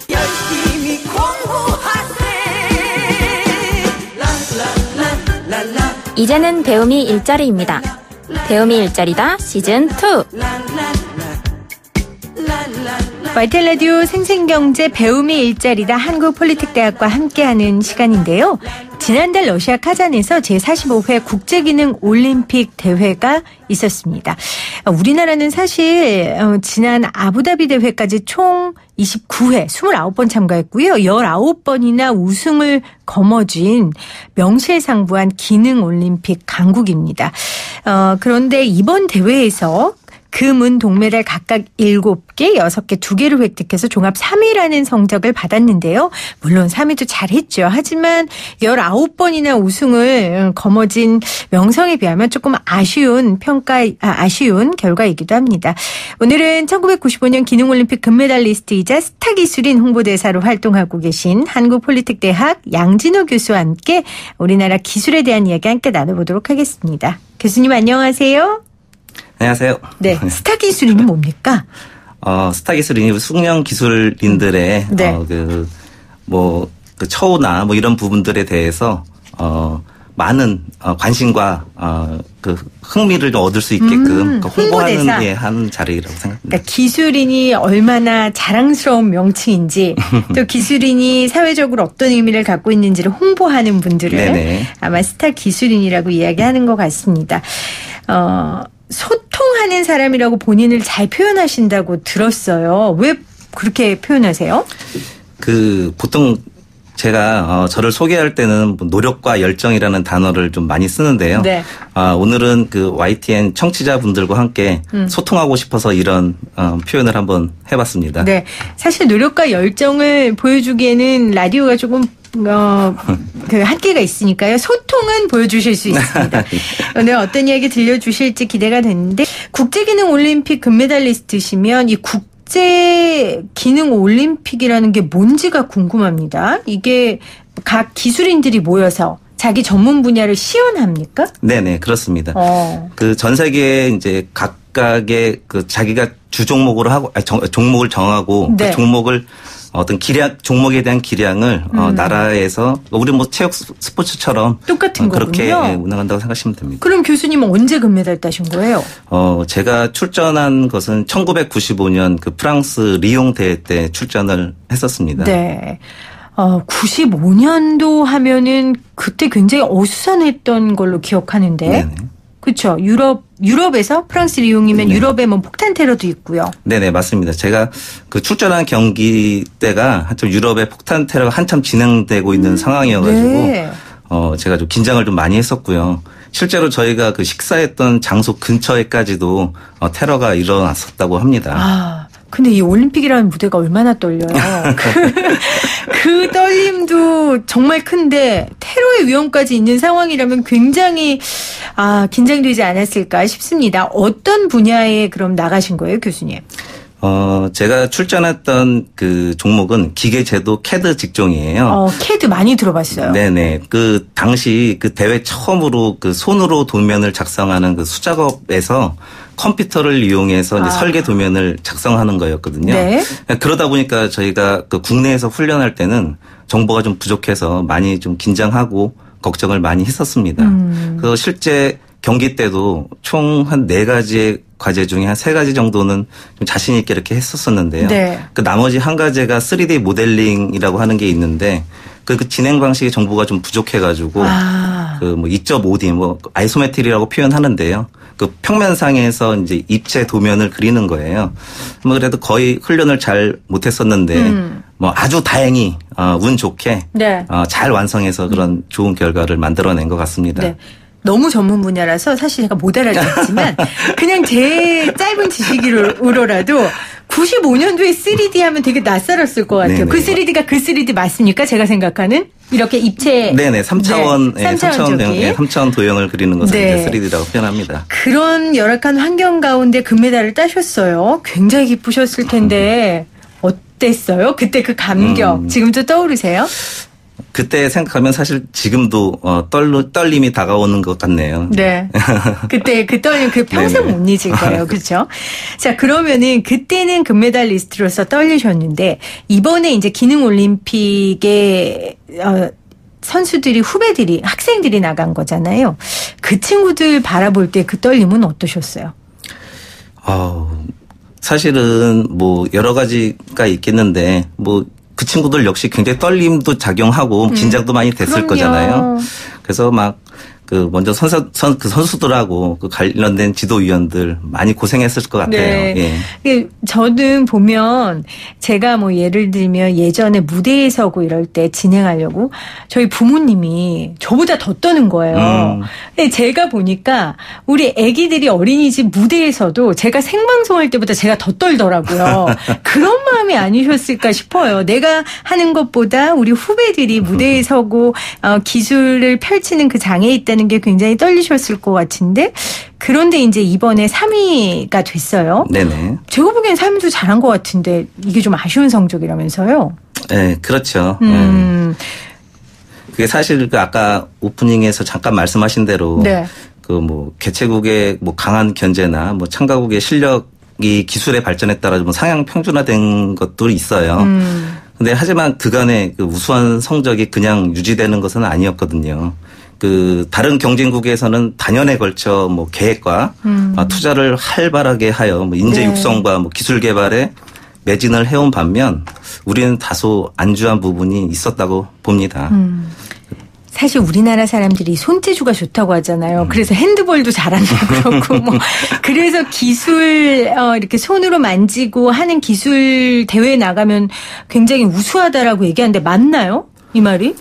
열심히 공부하세. 이제는 배움이 일자리입니다. 배움이 일자리다 시즌2. YTN 라디오 생생경제 배움이 일자리다 한국폴리텍대학과 함께하는 시간인데요. 지난달 러시아 카잔에서 제45회 국제기능 올림픽 대회가 있었습니다. 우리나라는 사실 지난 아부다비 대회까지 총 29회, 29번 참가했고요. 19번이나 우승을 거머쥔 명실상부한 기능 올림픽 강국입니다. 그런데 이번 대회에서 금은 동메달 각각 7개, 6개, 2개를 획득해서 종합 3위라는 성적을 받았는데요. 물론 3위도 잘했죠. 하지만 19번이나 우승을 거머쥔 명성에 비하면 조금 아쉬운 결과이기도 합니다. 오늘은 1995년 기능올림픽 금메달리스트이자 스타 기술인 홍보대사로 활동하고 계신 한국폴리텍대학 양진호 교수와 함께 우리나라 기술에 대한 이야기 함께 나눠보도록 하겠습니다. 교수님 안녕하세요. 안녕하세요. 네, 스타 기술인이 뭡니까? 스타 기술인이 숙련 기술인들의 네. 그 처우나 뭐 이런 부분들에 대해서 많은 관심과 그 흥미를 좀 얻을 수 있게끔 홍보하는 하는 자리라고 생각합니다. 그러니까 기술인이 얼마나 자랑스러운 명칭인지 또 기술인이 사회적으로 어떤 의미를 갖고 있는지를 홍보하는 분들을 네네. 아마 스타 기술인이라고 이야기하는 것 같습니다. 소통하는 사람이라고 본인을 잘 표현하신다고 들었어요. 왜 그렇게 표현하세요? 보통 제가 저를 소개할 때는 노력과 열정이라는 단어를 좀 많이 쓰는데요. 네. 오늘은 그 YTN 청취자분들과 함께 소통하고 싶어서 이런 표현을 한번 해봤습니다. 네, 사실 노력과 열정을 보여주기에는 라디오가 조금 그 한계가 있으니까요. 소통은 보여주실 수 있습니다. 오늘 어떤 이야기 들려주실지 기대가 되는데 국제기능 올림픽 금메달리스트시면 이 국제 기능 올림픽이라는 게 뭔지가 궁금합니다. 이게 각 기술인들이 모여서 자기 전문 분야를 시연합니까? 네네, 그렇습니다. 그 전 세계에 이제 각각의 그 자기가 주 종목으로 하고, 종목을 정하고 네. 그 종목을 어떤 종목에 대한 기량을 나라에서 우리 뭐 체육 스포츠처럼 똑같은 그렇게 거군요. 운영한다고 생각하시면 됩니다. 그럼 교수님은 언제 금메달 따신 거예요? 제가 출전한 것은 1995년 그 프랑스 리옹 대회 때 출전을 했었습니다. 네. 95년도 하면은 그때 굉장히 어수선했던 걸로 기억하는데. 네네. 그렇죠. 유럽에서 프랑스 리옹이면 네. 유럽에 뭐 폭탄 테러도 있고요. 네네, 맞습니다. 제가 그 출전한 경기 때가 한참 유럽의 폭탄 테러가 한참 진행되고 있는 상황이어가지고 네. 제가 좀 긴장을 좀 많이 했었고요. 실제로 저희가 그 식사했던 장소 근처에까지도 테러가 일어났었다고 합니다. 근데 이 올림픽이라는 무대가 얼마나 떨려요. 그 떨림도 정말 큰데 테러의 위험까지 있는 상황이라면 굉장히 긴장되지 않았을까 싶습니다. 어떤 분야에 그럼 나가신 거예요, 교수님? 제가 출전했던 그 종목은 기계제도 CAD 직종이에요. CAD 많이 들어봤어요. 네네. 그 당시 그 대회 처음으로 그 손으로 도면을 작성하는 그 수작업에서 컴퓨터를 이용해서 이제 설계 도면을 작성하는 거였거든요. 네. 그러다 보니까 저희가 그 국내에서 훈련할 때는 정보가 좀 부족해서 많이 좀 긴장하고 걱정을 많이 했었습니다. 그래서 실제 경기 때도 총 한 4가지의 과제 중에 한 3가지 정도는 좀 자신 있게 이렇게 했었었는데요. 네. 그 나머지 한 가지가 3D 모델링이라고 하는 게 있는데 그 진행 방식의 정보가 좀 부족해가지고 그 뭐 2.5D 뭐 아이소메트리라고 표현하는데요. 그 평면상에서 이제 입체 도면을 그리는 거예요. 뭐 그래도 거의 훈련을 잘 못했었는데 뭐 아주 다행히 운 좋게 네. 잘 완성해서 그런 좋은 결과를 만들어낸 것 같습니다. 네. 너무 전문 분야라서 사실 제가 못 알아듣지만 그냥 제 짧은 지식으로라도 95년도에 3D 하면 되게 낯설었을 것 같아요. 네네. 그 3D가 그 3D 맞습니까? 제가 생각하는? 이렇게 입체. 네네. 3차원, 네, 3차원 도형을 그리는 것을 네. 이제 3D라고 표현합니다. 그런 열악한 환경 가운데 금메달을 따셨어요. 굉장히 기쁘셨을 텐데 어땠어요? 그때 그 감격 지금도 떠오르세요? 그때 생각하면 사실 지금도 떨림이 다가오는 것 같네요. 네. 그때 그 떨림 평생 못 잊을 거예요. 그렇죠? 자, 그러면은 그때는 금메달리스트로서 떨리셨는데 이번에 이제 기능 올림픽에 선수들이 후배들이 학생들이 나간 거잖아요. 그 친구들 바라볼 때 그 떨림은 어떠셨어요? 사실은 뭐 여러 가지가 있겠는데 뭐 그 친구들 역시 굉장히 떨림도 작용하고 긴장도 많이 됐을 그럼요. 거잖아요. 그래서 막 그 먼저 그 선수들하고 그 관련된 지도위원들 많이 고생했을 것 같아요. 네. 예. 저는 보면 제가 뭐 예를 들면 예전에 무대에 서고 이럴 때 진행하려고 저희 부모님이 저보다 더 떠는 거예요. 근데 제가 보니까 우리 아기들이 어린이집 무대에서도 제가 생방송할 때보다 제가 더 떨더라고요. 그런 마음이 아니셨을까 싶어요. 내가 하는 것보다 우리 후배들이 무대에 서고 기술을 펼치는 그 장에 있다는 게 굉장히 떨리셨을 것 같은데 그런데 이제 이번에 3위가 됐어요. 네네. 제가 보기엔 3위도 잘한 것 같은데 이게 좀 아쉬운 성적이라면서요? 네, 그렇죠. 그게 사실 그 아까 오프닝에서 잠깐 말씀하신 대로 네. 그 뭐 개최국의 뭐 강한 견제나 뭐 참가국의 실력이 기술의 발전에 따라 좀 상향 평준화된 것도 있어요. 근데 하지만 그간의 그 우수한 성적이 그냥 유지되는 것은 아니었거든요. 그 다른 경쟁국에서는 단연에 걸쳐 뭐 계획과 투자를 활발하게 하여 뭐 인재 육성과 뭐 기술 개발에 매진을 해온 반면 우리는 다소 안주한 부분이 있었다고 봅니다. 사실 우리나라 사람들이 손재주가 좋다고 하잖아요. 그래서 핸드볼도 잘한다고 그러고 뭐 그래서 기술 이렇게 손으로 만지고 하는 기술 대회에 나가면 굉장히 우수하다라고 얘기하는데 맞나요? 이 말이?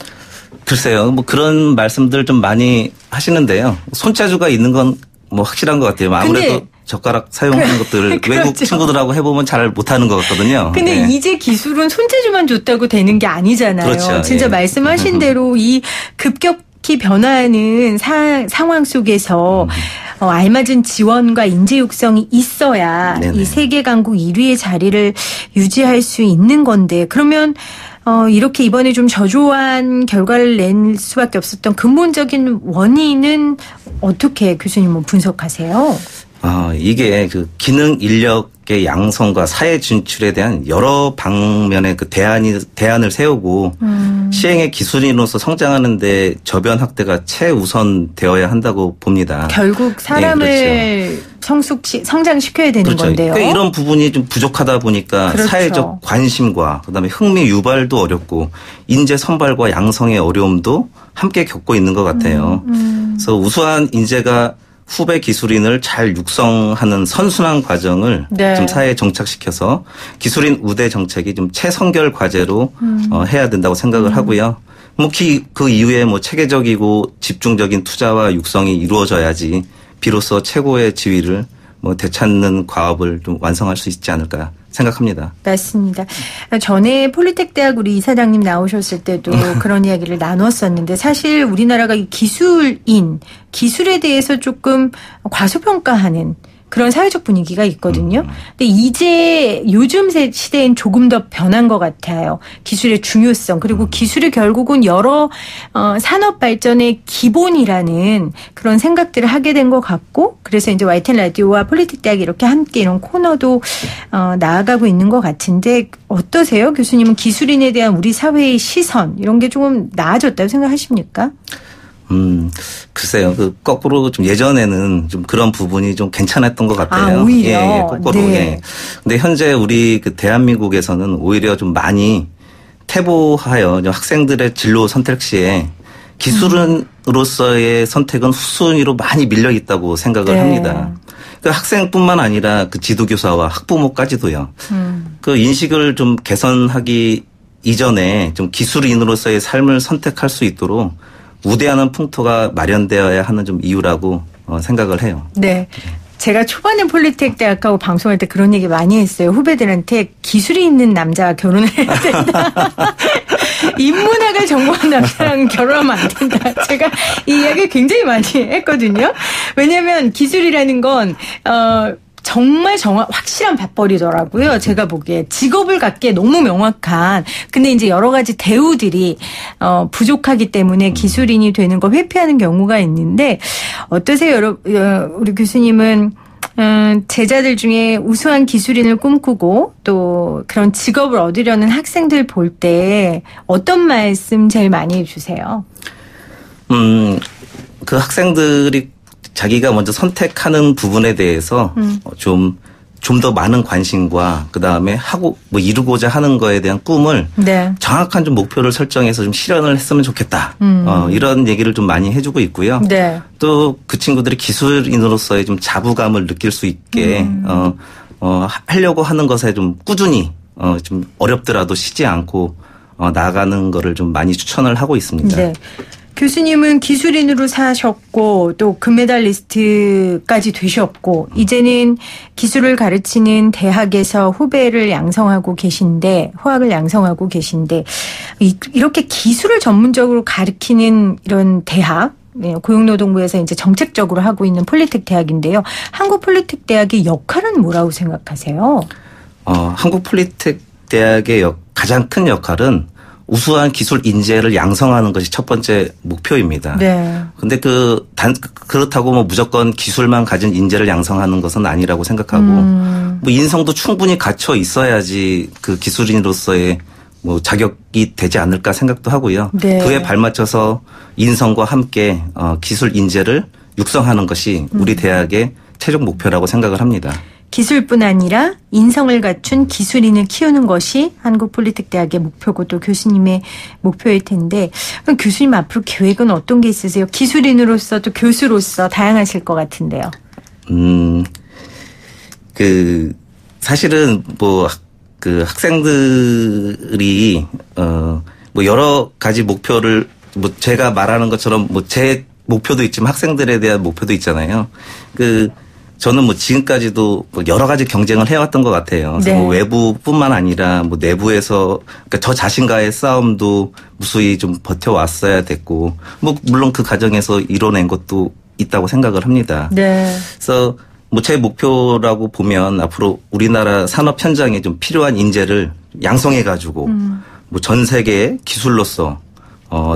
글쎄요. 뭐 그런 말씀들 좀 많이 하시는데요. 손재주가 있는 건 뭐 확실한 것 같아요. 아무래도 젓가락 사용하는 것들을 그렇죠. 외국 친구들하고 해보면 잘 못하는 것 같거든요. 근데 네. 이제 기술은 손재주만 좋다고 되는 게 아니잖아요. 그렇죠. 진짜 예. 말씀하신 대로 이 급격히 변화하는 상황 속에서 알맞은 지원과 인재 육성이 있어야 네네. 이 세계 강국 1위의 자리를 유지할 수 있는 건데 그러면 이렇게 이번에 좀 저조한 결과를 낼 수밖에 없었던 근본적인 원인은 어떻게 교수님은 분석하세요? 이게 그 기능 인력의 양성과 사회 진출에 대한 여러 방면의 그 대안을 세우고 시행의 기술인으로서 성장하는데 저변 확대가 최우선 되어야 한다고 봅니다. 결국 사람을 네, 그렇죠. 성장시켜야 되는 그렇죠. 건데요. 그러니까 이런 부분이 좀 부족하다 보니까 그렇죠. 사회적 관심과 그다음에 흥미 유발도 어렵고 인재 선발과 양성의 어려움도 함께 겪고 있는 것 같아요. 그래서 우수한 인재가 후배 기술인을 잘 육성하는 선순환 과정을 네. 좀 사회에 정착시켜서 기술인 우대 정책이 좀 최선결 과제로 해야 된다고 생각을 하고요. 뭐 그 이후에 뭐 체계적이고 집중적인 투자와 육성이 이루어져야지 비로소 최고의 지위를 뭐 되찾는 과업을 좀 완성할 수 있지 않을까 생각합니다. 맞습니다. 전에 폴리텍 대학 우리 이사장님 나오셨을 때도 그런 이야기를 나눴었는데 사실 우리나라가 이 기술에 대해서 조금 과소평가하는 그런 사회적 분위기가 있거든요. 근데 이제 요즘 시대엔 조금 더 변한 것 같아요. 기술의 중요성 그리고 기술이 결국은 여러 산업 발전의 기본이라는 그런 생각들을 하게 된 것 같고 그래서 이제 YTN 라디오와 폴리텍 대학이 이렇게 함께 이런 코너도 나아가고 있는 것 같은데 어떠세요? 교수님은 기술인에 대한 우리 사회의 시선 이런 게 조금 나아졌다고 생각하십니까? 글쎄요. 그 거꾸로 좀 예전에는 좀 그런 부분이 좀 괜찮았던 것 같아요. 오히려. 예, 거꾸로. 네. 예. 근데 현재 우리 그 대한민국에서는 오히려 좀 많이 퇴보하여 학생들의 진로 선택 시에 기술인으로서의 선택은 후순위로 많이 밀려 있다고 생각을 네. 합니다. 그 학생뿐만 아니라 그 지도교사와 학부모까지도요. 그 인식을 좀 개선하기 이전에 좀 기술인으로서의 삶을 선택할 수 있도록 우대하는 풍토가 마련되어야 하는 좀 이유라고 생각을 해요. 네. 제가 초반에 폴리텍 대학하고 방송할 때 그런 얘기 많이 했어요. 후배들한테 기술이 있는 남자와 결혼을 해야 된다. 인문학을 전공한 남자랑 결혼하면 안 된다. 제가 이 이야기 굉장히 많이 했거든요. 왜냐하면 기술이라는 건 정말 확실한 밥벌이더라고요. 제가 보기에 직업을 갖기에 너무 명확한. 근데 이제 여러 가지 대우들이 부족하기 때문에 기술인이 되는 걸 회피하는 경우가 있는데 어떠세요, 우리 교수님은? 제자들 중에 우수한 기술인을 꿈꾸고 또 그런 직업을 얻으려는 학생들 볼 때 어떤 말씀 제일 많이 해주세요? 그 학생들이 자기가 먼저 선택하는 부분에 대해서 좀 더 많은 관심과 그 다음에 이루고자 하는 거에 대한 꿈을 네. 정확한 좀 목표를 설정해서 좀 실현을 했으면 좋겠다. 이런 얘기를 좀 많이 해주고 있고요. 네. 또 그 친구들이 기술인으로서의 좀 자부감을 느낄 수 있게 하려고 하는 것에 좀 꾸준히 좀 어렵더라도 쉬지 않고 나아가는 거를 좀 많이 추천을 하고 있습니다. 네. 교수님은 기술인으로 사셨고 또 금메달리스트까지 되셨고 이제는 기술을 가르치는 대학에서 후배를 양성하고 계신데 후학을 양성하고 계신데 이렇게 기술을 전문적으로 가르치는 이런 대학 고용노동부에서 이제 정책적으로 하고 있는 폴리텍 대학인데요. 한국 폴리텍 대학의 역할은 뭐라고 생각하세요? 한국 폴리텍 대학의 가장 큰 역할은 우수한 기술 인재를 양성하는 것이 첫 번째 목표입니다. 네. 근데 그렇다고 뭐 무조건 기술만 가진 인재를 양성하는 것은 아니라고 생각하고 뭐 인성도 충분히 갖춰 있어야지 그 기술인으로서의 뭐 자격이 되지 않을까 생각도 하고요. 네. 그에 발맞춰서 인성과 함께 기술 인재를 육성하는 것이 우리 대학의 최종 목표라고 생각을 합니다. 기술뿐 아니라 인성을 갖춘 기술인을 키우는 것이 한국 폴리텍 대학의 목표고 또 교수님의 목표일 텐데 그럼 교수님 앞으로 계획은 어떤 게 있으세요? 기술인으로서 또 교수로서 다양하실 것 같은데요. 사실은 그 학생들이 뭐 여러 가지 목표를 뭐 제가 말하는 것처럼 뭐 제 목표도 있지만 학생들에 대한 목표도 있잖아요. 저는 뭐 지금까지도 뭐 여러 가지 경쟁을 해왔던 것 같아요. 그래서 네. 뭐 외부뿐만 아니라 뭐 내부에서 그러니까 저 자신과의 싸움도 무수히 좀 버텨왔어야 됐고 뭐 물론 그 과정에서 이뤄낸 것도 있다고 생각을 합니다. 네. 그래서 뭐 제 목표라고 보면 앞으로 우리나라 산업 현장에 좀 필요한 인재를 양성해가지고 뭐 전 세계의 기술로서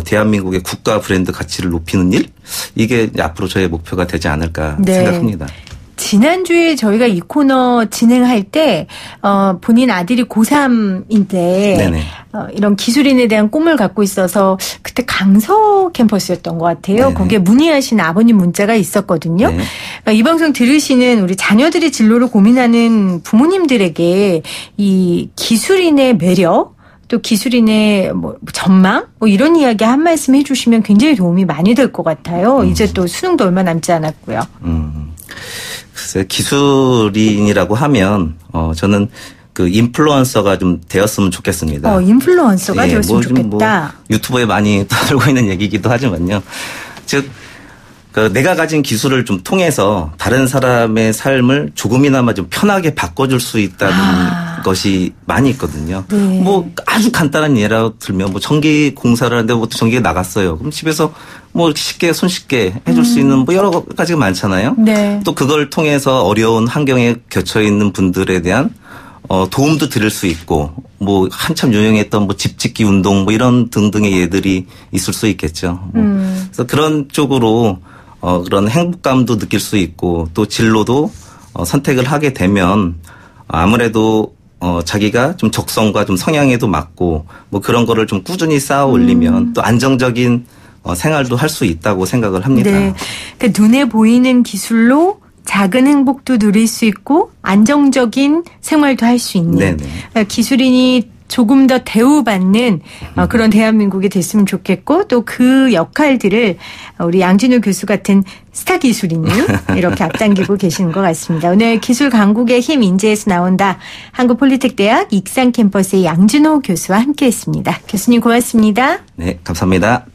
대한민국의 국가 브랜드 가치를 높이는 일 이게 앞으로 저의 목표가 되지 않을까 네. 생각합니다. 지난주에 저희가 이 코너 진행할 때 본인 아들이 고3인데 이런 기술인에 대한 꿈을 갖고 있어서 그때 강서 캠퍼스였던 것 같아요. 네네. 거기에 문의하신 아버님 문자가 있었거든요. 네. 이 방송 들으시는 우리 자녀들의 진로를 고민하는 부모님들에게 이 기술인의 매력 또 기술인의 뭐 전망 뭐 이런 이야기 한 말씀 해주시면 굉장히 도움이 많이 될 것 같아요. 이제 또 수능도 얼마 남지 않았고요. 글쎄 기술인이라고 하면 저는 그 인플루언서가 좀 되었으면 좋겠습니다. 인플루언서가 되었으면 좋겠다. 뭐 유튜브에 많이 떠들고 있는 얘기이기도 하지만요. 즉 내가 가진 기술을 좀 통해서 다른 사람의 삶을 조금이나마 좀 편하게 바꿔줄 수 있다는 것이 많이 있거든요. 네. 뭐 아주 간단한 예로 들면 뭐 전기 공사를 하는데 뭐 전기가 나갔어요. 그럼 집에서 뭐 쉽게 손쉽게 해줄 수 있는 뭐 여러 가지가 많잖아요. 네. 또 그걸 통해서 어려운 환경에 겹쳐 있는 분들에 대한 도움도 드릴 수 있고 뭐 한참 유행했던 뭐 집짓기 운동 뭐 이런 등등의 예들이 있을 수 있겠죠. 그래서 그런 쪽으로 그런 행복감도 느낄 수 있고 또 진로도 선택을 하게 되면 아무래도 자기가 좀 적성과 좀 성향에도 맞고 뭐 그런 거를 좀 꾸준히 쌓아 올리면 또 안정적인 생활도 할 수 있다고 생각을 합니다. 네. 그러니까 눈에 보이는 기술로 작은 행복도 누릴 수 있고 안정적인 생활도 할 수 있는 네네. 기술인이 조금 더 대우받는 그런 대한민국이 됐으면 좋겠고 또 그 역할들을 우리 양진호 교수 같은 스타 기술인이 이렇게 앞당기고 계시는 것 같습니다. 오늘 기술 강국의 힘 인재에서 나온다. 한국폴리텍대학 익산 캠퍼스의 양진호 교수와 함께했습니다. 교수님 고맙습니다. 네, 감사합니다.